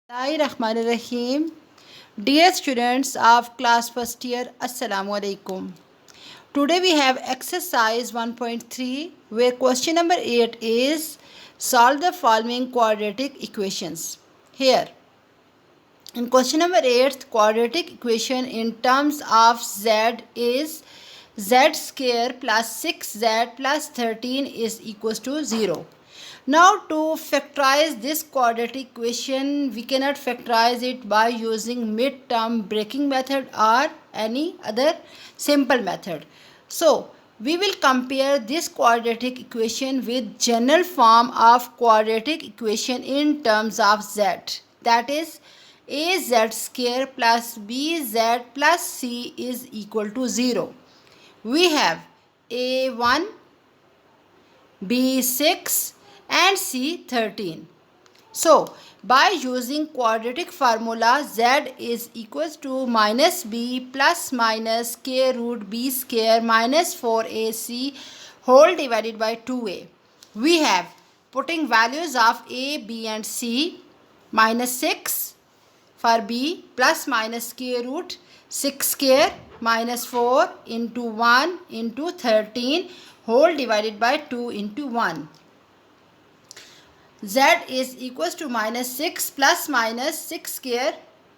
Bismillahirrahmanirrahim. Dear students of class first year, Assalamu alaikum. Today we have exercise 1.3 where question number 8 is solve the following quadratic equations. Here, in question number 8, quadratic equation in terms of z is z square plus 6z plus 13 is equals to 0. Now to factorize this quadratic equation, we cannot factorize it by using mid-term breaking method or any other simple method. So we will compare this quadratic equation with general form of quadratic equation in terms of z. That is az square plus bz plus c is equal to 0. We have a1, b6 and c13. So by using quadratic formula, z is equals to minus b plus minus k root b square minus 4ac whole divided by 2a. We have putting values of a, b and c, minus 6 for b plus minus k root 6 square minus 4 into 1 into 13 whole divided by 2 into 1. Z is equals to minus 6 plus minus 6 square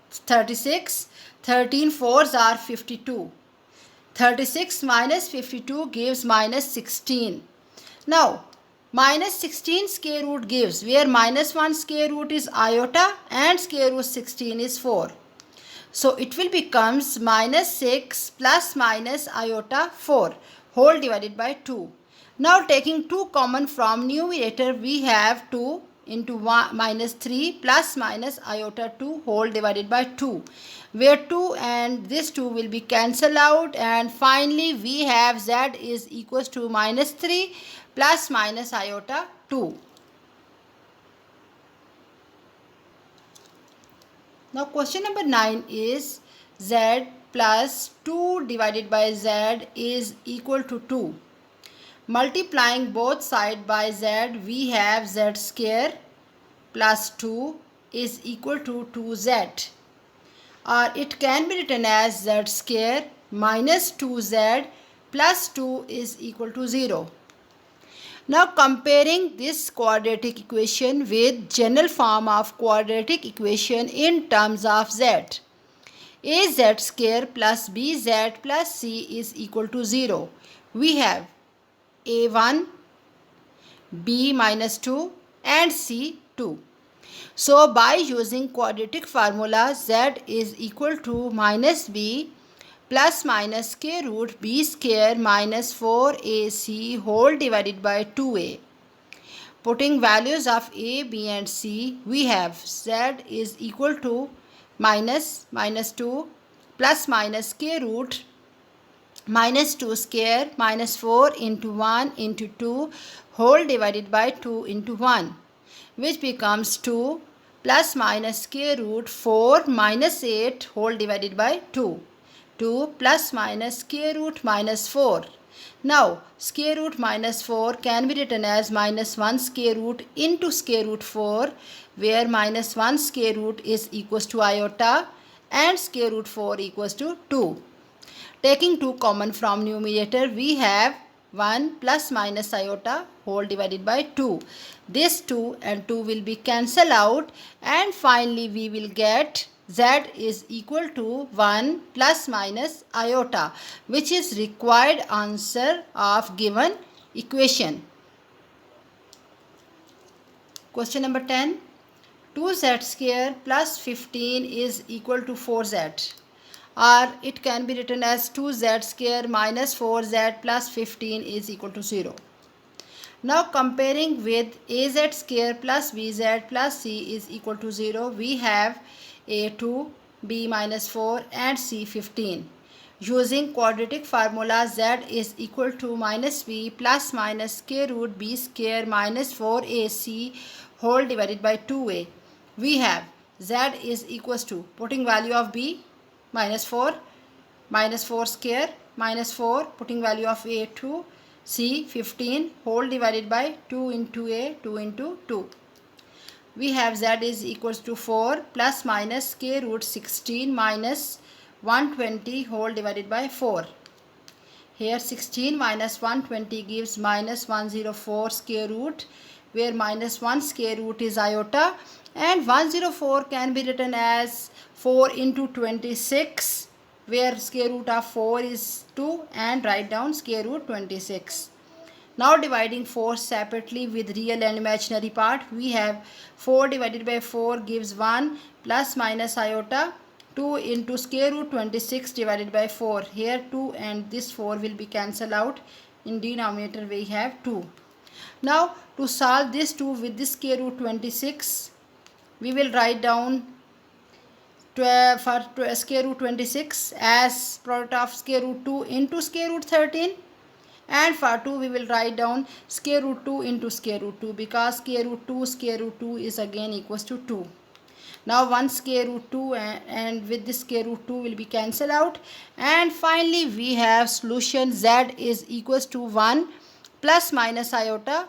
36. 13 fours are 52. 36 minus 52 gives minus 16. Now minus 16 square root gives, where minus 1 square root is iota and square root 16 is 4. So it will becomes minus 6 plus minus iota 4 whole divided by 2. Now taking 2 common from numerator, we have 2 into 1 minus 3 plus minus iota 2 whole divided by 2, where 2 and this 2 will be cancelled out, and finally we have z is equals to minus 3 plus minus iota 2. Now question number 9 is z plus 2 divided by z is equal to 2. Multiplying both sides by z, we have z square plus 2 is equal to 2z, or it can be written as z square minus 2z plus 2 is equal to 0. Now comparing this quadratic equation with general form of quadratic equation in terms of z. Az square plus bz plus c is equal to 0. We have a1, b minus 2 and c 2. So by using quadratic formula, z is equal to minus b plus minus k root b square minus 4ac whole divided by 2a. Putting values of a, b and c, we have z is equal to minus 2 plus minus k root minus 2 square minus 4 into 1 into 2 whole divided by 2 into 1, which becomes 2 plus minus k root 4 minus 8 whole divided by 2. 2 plus minus square root minus 4. Now square root minus 4 can be written as minus 1 square root into square root 4, where minus 1 square root is equals to iota and square root 4 equals to 2. Taking 2 common from numerator, we have 1 plus minus iota whole divided by 2. This 2 and 2 will be cancelled out, and finally we will get z is equal to 1 plus minus iota, which is required answer of given equation. Question number 10. 2z square plus 15 is equal to 4z, or it can be written as 2z square minus 4z plus 15 is equal to 0. Now comparing with az square plus bz plus c is equal to 0, we have a2, b minus 4 and c 15. Using quadratic formula, z is equal to minus b plus minus k root b square minus 4ac whole divided by 2a. We have z is equals to, putting value of b, minus 4 square minus 4, putting value of a2, c 15 whole divided by 2 into a, 2 into 2. we have z is equals to 4 plus minus square root 16 minus 120 whole divided by 4. Here 16 minus 120 gives minus 104 square root, where minus 1 square root is iota, and 104 can be written as 4 into 26, where square root of 4 is 2, and write down square root 26. Now dividing 4 separately with real and imaginary part, we have 4 divided by 4 gives 1 plus minus iota 2 into square root 26 divided by 4. Here 2 and this 4 will be cancelled out. In denominator we have 2. Now to solve this 2 with this square root 26, we will write down for square root 26 as product of square root 2 into square root 13. And for 2 we will write down square root 2 into square root 2, because square root 2 is again equals to 2. Now 1 square root 2 and with this square root 2 will be cancelled out. And finally we have solution z is equals to 1 plus minus iota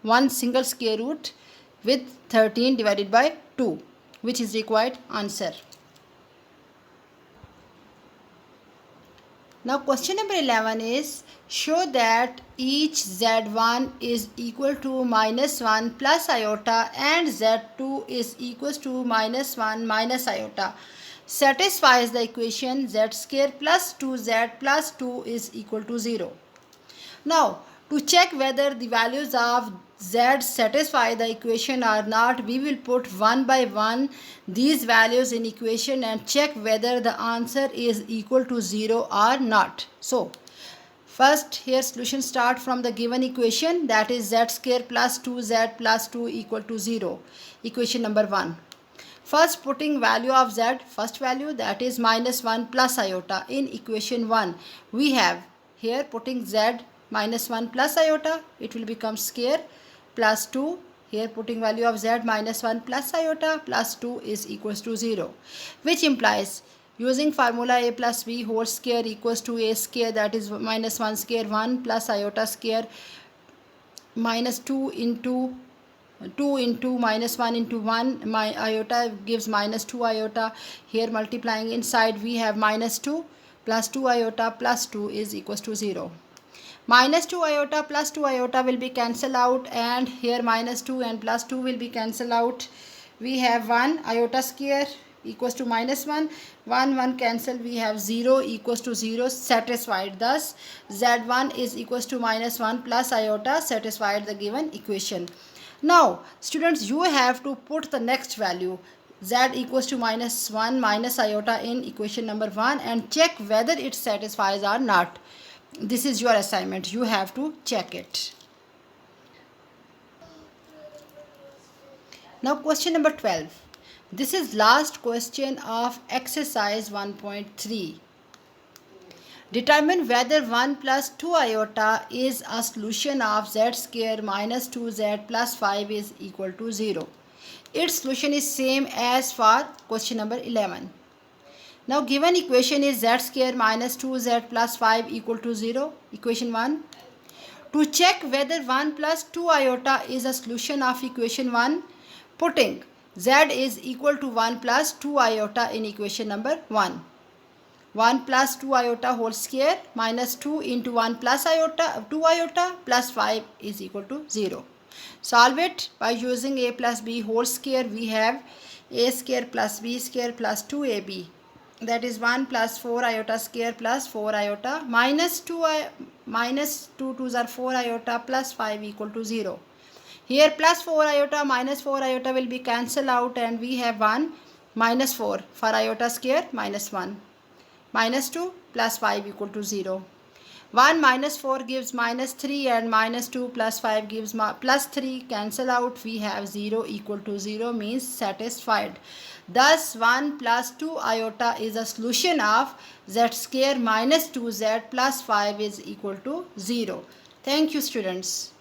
1 single square root with 13 divided by 2, which is required answer. Now question number 11 is, show that each z1 is equal to minus 1 plus iota and z2 is equals to minus 1 minus iota satisfies the equation z square plus 2z plus 2 is equal to 0. Now to check whether the values of z satisfy the equation or not, we will put one by one these values in equation and check whether the answer is equal to 0 or not. So first here solution start from the given equation, that is z square plus 2z plus 2 equal to 0. Equation number 1. First putting value of z, first value, that is minus 1 plus iota in equation 1. We have here putting z minus 1 plus iota, it will become square plus 2. Here putting value of z minus 1 plus iota plus 2 is equals to 0, which implies using formula a plus b whole square equals to a square, that is minus 1 square 1 plus iota square minus 2 into minus 1 into 1, my iota gives minus 2 iota. Here multiplying inside we have minus 2 plus 2 iota plus 2 is equals to 0. Minus 2 iota plus 2 iota will be cancelled out, and here minus 2 and plus 2 will be cancelled out. We have 1 iota square equals to minus 1, 1 cancel, we have 0 equals to 0 satisfied. Thus z1 is equals to minus 1 plus iota satisfied the given equation. Now students, you have to put the next value z equals to minus 1 minus iota in equation number 1 and check whether it satisfies or not. This is your assignment, you have to check it. Now question number 12. This is last question of exercise 1.3. Determine whether 1 plus 2 iota is a solution of z square minus 2z plus 5 is equal to 0. Its solution is same as for question number 11. Now given equation is z square minus 2z plus 5 equal to 0. Equation 1. To check whether 1 plus 2 iota is a solution of equation 1, putting z is equal to 1 plus 2 iota in equation number 1. 1 plus 2 iota whole square minus 2 into 1 plus iota 2 iota plus 5 is equal to 0. Solve it by using a plus b whole square. We have a square plus b square plus 2ab, that is 1 plus 4 iota square plus 4 iota minus 2 2's are 4 iota plus 5 equal to 0. Here plus 4 iota minus 4 iota will be cancelled out, and we have 1 minus 4 for iota square minus 1 minus 2 plus 5 equal to 0. 1 minus 4 gives minus 3 and minus 2 plus 5 gives plus 3, cancel out, we have 0 equal to 0 means satisfied. Thus 1 plus 2 iota is a solution of z square minus 2z plus 5 is equal to 0. Thank you students.